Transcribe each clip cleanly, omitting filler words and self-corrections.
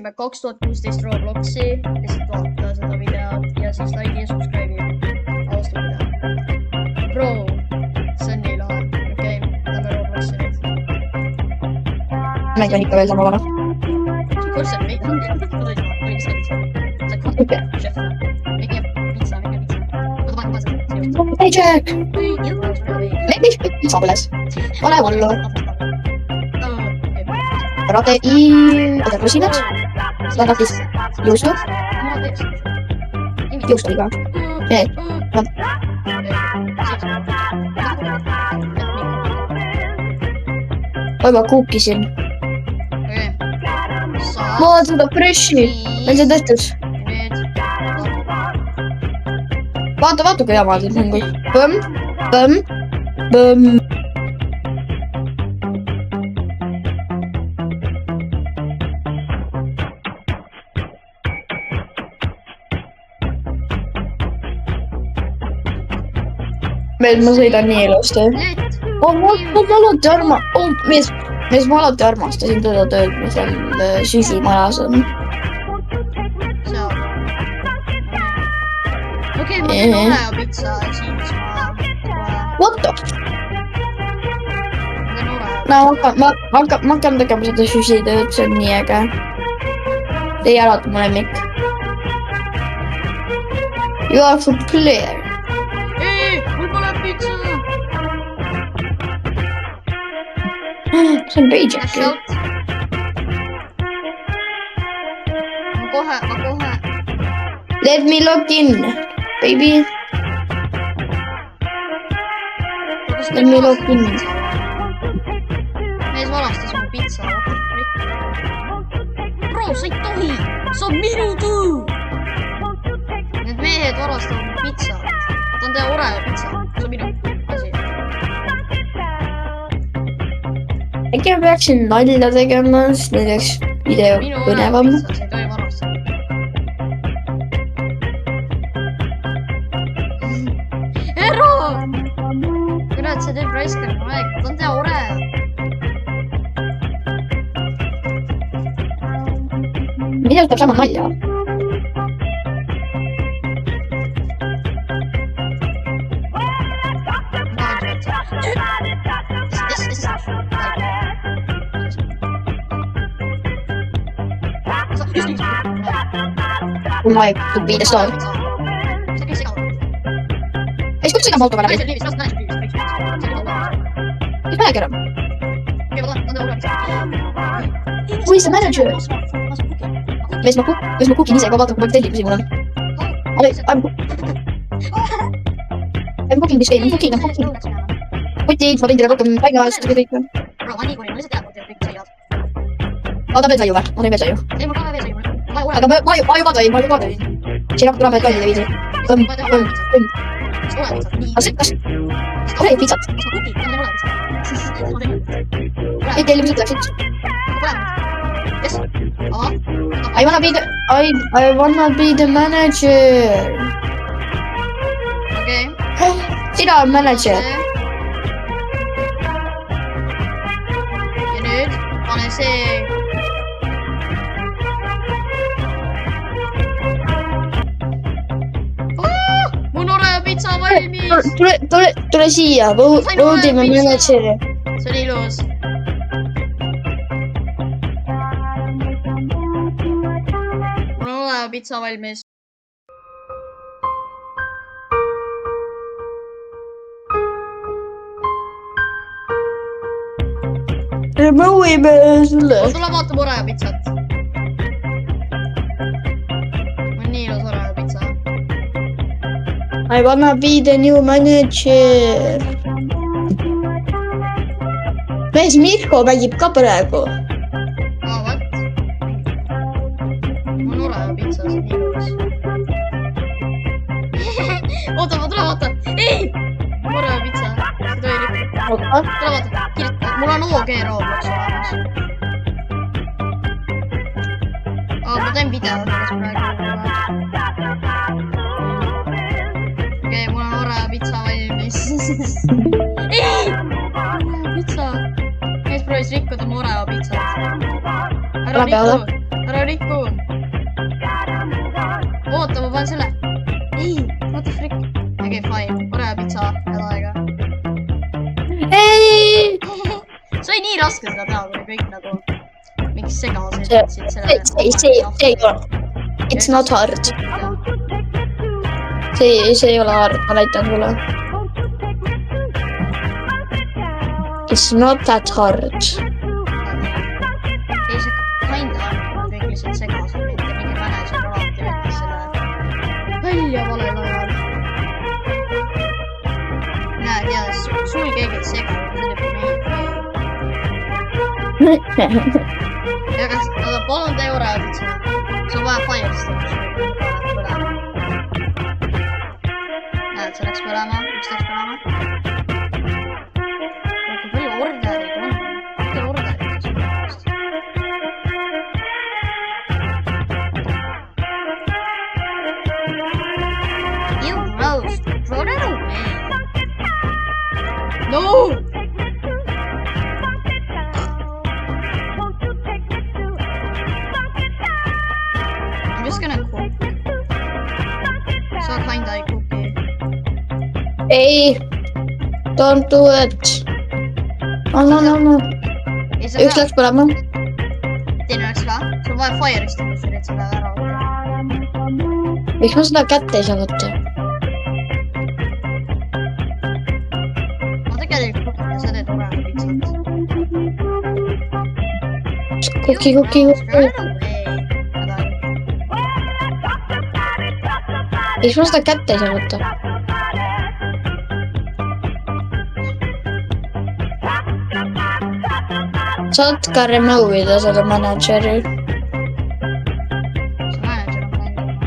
mängisime 2016 Robloksi, lihtsalt vaata seda videot ja siis like ja subscribe'i. Alustab video. Bro, see on nii lahe. Okei, lähme Robloksi nüüd. Mängin ikka veel sama vana. Kus see on? Paycheck! Leppis pizza põles. Pane hullu. Rade oota rusinad. Seda tahtis juustu. Juust oli ka. Ma kuukisin. Vaat seda freshi. Meil see tehtud. Vaata kui jama on mingi. Põmm. Meil ma sõidan nii ilusti. Ma alati armastasin teda tööd, mis seal süsimajas on. Okei, ma teen Oreo pitsa ja siis What the? Ma hakkan tegema seda süsitööd, see on nii äge. Teie alati mu lemmik. You are for player. Mul pole pitsa. See on paycheck. Ma kohe. Let me log in, baby. Let me log in. Mees valastas mu pitsa. Bro, sa ei tohi. See on minu töö. Need mehed varastavad mu pitsa. Ta on teha Oreo pitsa. See on minu asi. Äkki ma peaksin nalja tegema, sest nüüd oleks video põnevam. Minu Oreo pitsa, sa ei tohi varastada. Ero! Kurat, see teeb raiskanud mu aeg. Ta on teha Oreo. Mida ütleb sama nalja? Ma ei tubi the store. Ei siis küll auto peale. Mis mäegi ära? Who is the manager? Mees ma kukin ise ka, vaata kui palju tellimusi mul on. I'm cooking this game, I'm cooking. Kutid, ma võin teile rohkem paigast ja kõik. Bro, ma nii kuni, ma lihtsalt tead, et kõik saiad. Oota veel saiu või? Ma teen veel saiu. Ei, ma ka veel saiu. Aga ma juba tõin. Siin hakkab tulema kallile viisi. Põmm. Aga see, kas ole pizzat? Kõik tellimused läksid. I wanna be the manager. Okei. Sina on manager. Ja nüüd pane see. Mun Oreo pitsa valmis. Tule siia, voodime manageri. See on ilus. Mun Oreo pitsa valmis. Me uime sulle. Tule vaata Oreo pitsat. On nii ilus Oreo pitsa. I wanna be the new manager. Mees Mirko mängib ka praegu. Vaat. Mun Oreo pitsa, see on nii ilus. Oota, ma tule vaata. Ei! Oreo pitsa. See toi lükka. Tule vaata. Mul on OG Roblox olemas. Ma teen video sellest praegu. Okei, mul on Oreo pitsa valmis. Ei! Pitsa. Mees proovis rikkuda mu Oreo pitsat. Ära riku. oota, ma panen selle. ei, what the frick. okei, fine. Oreo pitsa, head aega. ei! see oli nii raske seda teha, kui kõik nagu mingi segased See ei ole. It's not hard. See ei ole hard, ma näitan sulle. It's not that hard. ei, see kinda on kõik lihtsalt segased, mitte mingi manager alati võttis selle välja valel ajal. näed, ja sul keegi ei sega, see oli ja kas, palun tee Oreo pitsa. see on vaja Firestormi. näed, see läks põlema, üks läks põlema. kui palju ordereid on? palju ordereid on sul pärast? You roast, throw that away. No! I'm just gonna cook. So kinda I cookie. ei, don't do it. No. Üks läks põlema. teine läks ka. sul on vaja Firestormi, et seda ära võtta. Miks ma seda kätte ei saa võtta? ma tegelikult kukin ja sa teed Oreo pitsat. Kuki. Miks ma seda kätte ei saa võtta? saad ka remove ida selle manageri. see manager on mänginud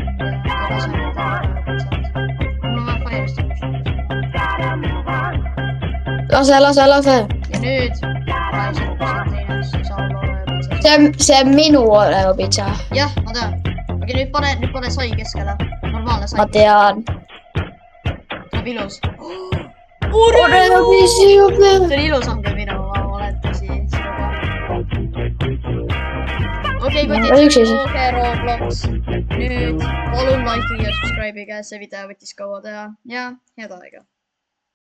ja lase nüüd Oreo pitsat. mul on vaja Firestormi. lase. ja nüüd see on minu Oreo pitsa. jah, ma tean. okei, nüüd pane sai keskele. normaalne sai. ma tean. tuleb ilus. Oreo pitsi juba. see oli ilusam kui minu, ma valetasin seda. okei, Roblox. nüüd palun likeige ja subscribe'ige, see video võttis kaua teha ja head aega.